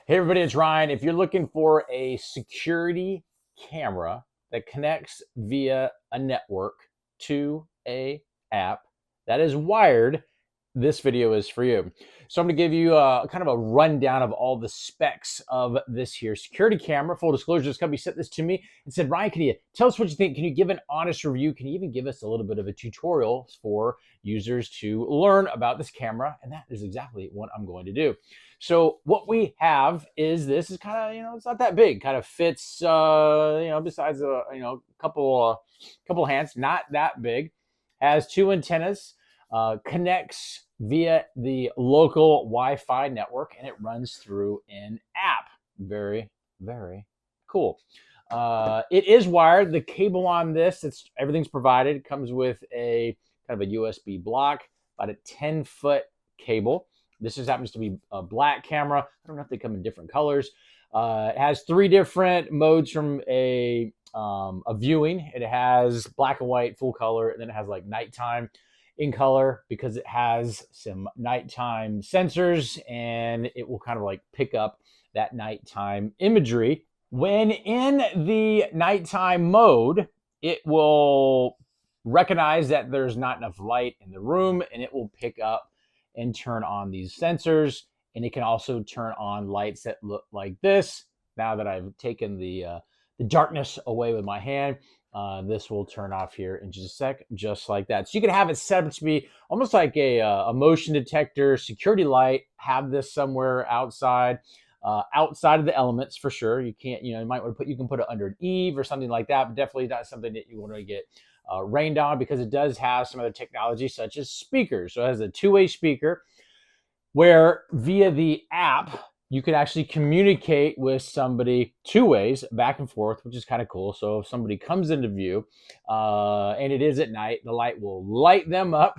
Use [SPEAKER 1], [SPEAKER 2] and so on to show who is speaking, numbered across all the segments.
[SPEAKER 1] Hey everybody, it's Ryan. If you're looking for a security camera that connects via a network to a app that is wired, this video is for you. So I'm going to give you kind of a rundown of all the specs of this here security camera. Full disclosure, this company sent this to me and said, Ryan, can you tell us what you think? Can you give an honest review? Can you even give us a little bit of a tutorial for users to learn about this camera? And that is exactly what I'm going to do. So what we have is this is kind of, it's not that big, kind of fits, besides a couple hands, not that big, has two antennas, connects via the local Wi-Fi network, and it runs through an app. Very, very cool. It is wired. The cable on this, everything's provided. It comes with a kind of a USB block, about a 10-foot cable. This just happens to be a black camera. I don't know if they come in different colors. It has three different modes from a viewing. It has black and white, full color, and then it has like nighttime in color because it has some nighttime sensors and it will kind of like pick up that nighttime imagery. When in the nighttime mode, it will recognize that there's not enough light in the room and it will pick up and turn on these sensors. And it can also turn on lights that look like this. Now that I've taken the darkness away with my hand, this will turn off here in just a sec, just like that. So you can have it set up to be almost like a motion detector security light. Have this somewhere outside, outside of the elements for sure. You can't, you might want to you can put it under an eave or something like that, but definitely not something that you want to get rained on, because it does have some other technology such as speakers. So it has a two-way speaker where via the app, you can actually communicate with somebody two ways, back and forth, which is kind of cool. So if somebody comes into view and it is at night, the light will light them up.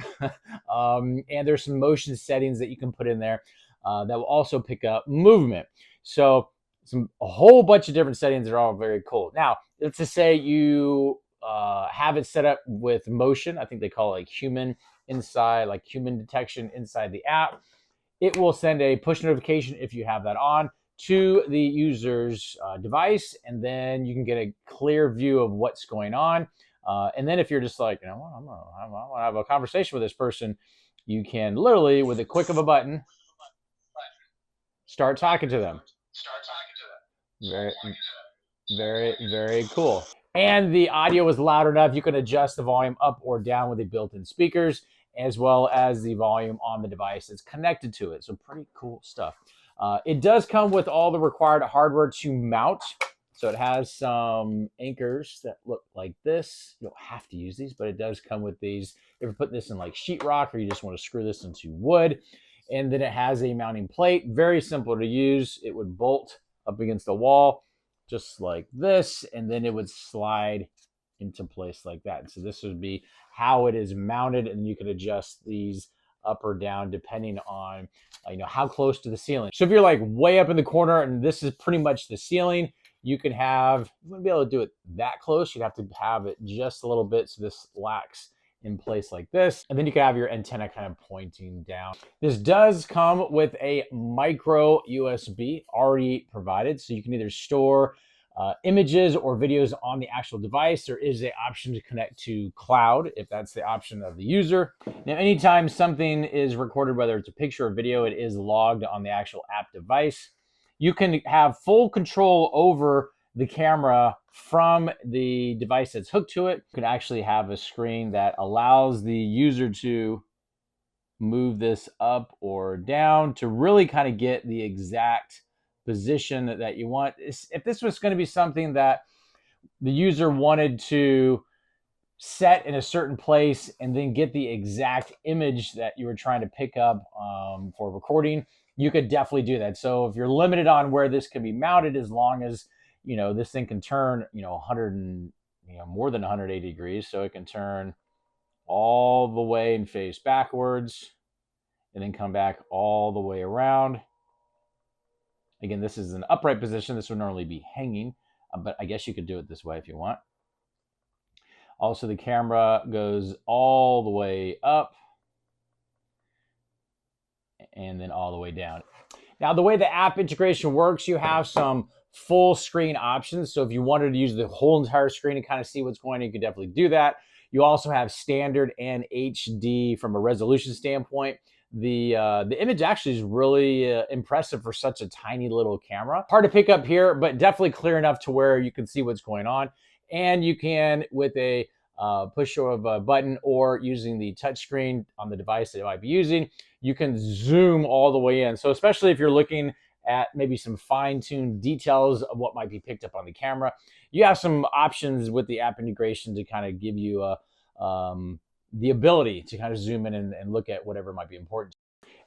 [SPEAKER 1] And there's some motion settings that you can put in there that will also pick up movement. So a whole bunch of different settings that are all very cool. Now, let's just say you have it set up with motion. I think they call it like human detection inside the app. It will send a push notification if you have that on to the user's device, and then you can get a clear view of what's going on. And then if you're just like, I'm gonna have a conversation with this person, you can literally, with a click of a button, start talking to them. Very, very, very cool. And the audio is loud enough, you can adjust the volume up or down with the built-in speakers, as well as the volume on the device that's connected to it. So pretty cool stuff. It does come with all the required hardware to mount. So it has some anchors that look like this. You don't have to use these, but it does come with these. If you're putting this in like sheetrock, or you just want to screw this into wood. And then it has a mounting plate. Very simple to use. It would bolt up against the wall just like this, and then it would slide into place like that. So this would be how it is mounted, and you can adjust these up or down depending on how close to the ceiling. So if you're like way up in the corner and this is pretty much the ceiling, you wouldn't be able to do it that close. You'd have to have it just a little bit so this locks in place like this, and then you can have your antenna kind of pointing down. This does come with a micro USB already provided, so you can either store images or videos on the actual device. There is an option to connect to cloud if that's the option of the user. Now, anytime something is recorded, whether it's a picture or video, it is logged on the actual app device. You can have full control over the camera from the device that's hooked to it. You can actually have a screen that allows the user to move this up or down to really kind of get the exact position that you want. If this was going to be something that the user wanted to set in a certain place and then get the exact image that you were trying to pick up for recording, you could definitely do that. So if you're limited on where this can be mounted, as long as this thing can turn 100 and more than 180 degrees, so it can turn all the way and face backwards and then come back all the way around. Again, this is an upright position. This would normally be hanging, but I guess you could do it this way if you want. Also, the camera goes all the way up and then all the way down. Now, the way the app integration works, you have some full screen options. So if you wanted to use the whole entire screen and kind of see what's going on, you could definitely do that. You also have standard and HD from a resolution standpoint. The image actually is really impressive for such a tiny little camera. Hard to pick up here, but definitely clear enough to where you can see what's going on. And you can, with a push of a button or using the touchscreen on the device that you might be using, you can zoom all the way in. So especially if you're looking at maybe some fine-tuned details of what might be picked up on the camera, you have some options with the app integration to kind of give you the ability to kind of zoom in and look at whatever might be important.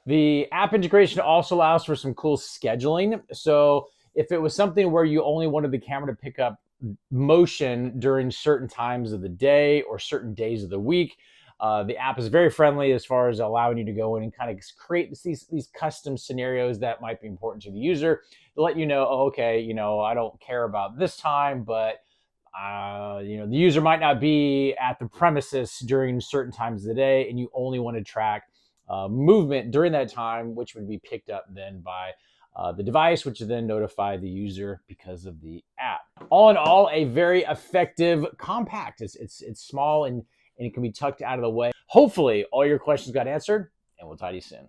[SPEAKER 1] The app integration also allows for some cool scheduling. So if it was something where you only wanted the camera to pick up motion during certain times of the day or certain days of the week, the app is very friendly as far as allowing you to go in and kind of create these custom scenarios that might be important to the user to let you know, oh, okay, I don't care about this time, but the user might not be at the premises during certain times of the day, and you only want to track movement during that time, which would be picked up then by the device, which would then notify the user because of the app. All in all, a very effective compact. It's small and it can be tucked out of the way. Hopefully, all your questions got answered, and we'll talk to you soon.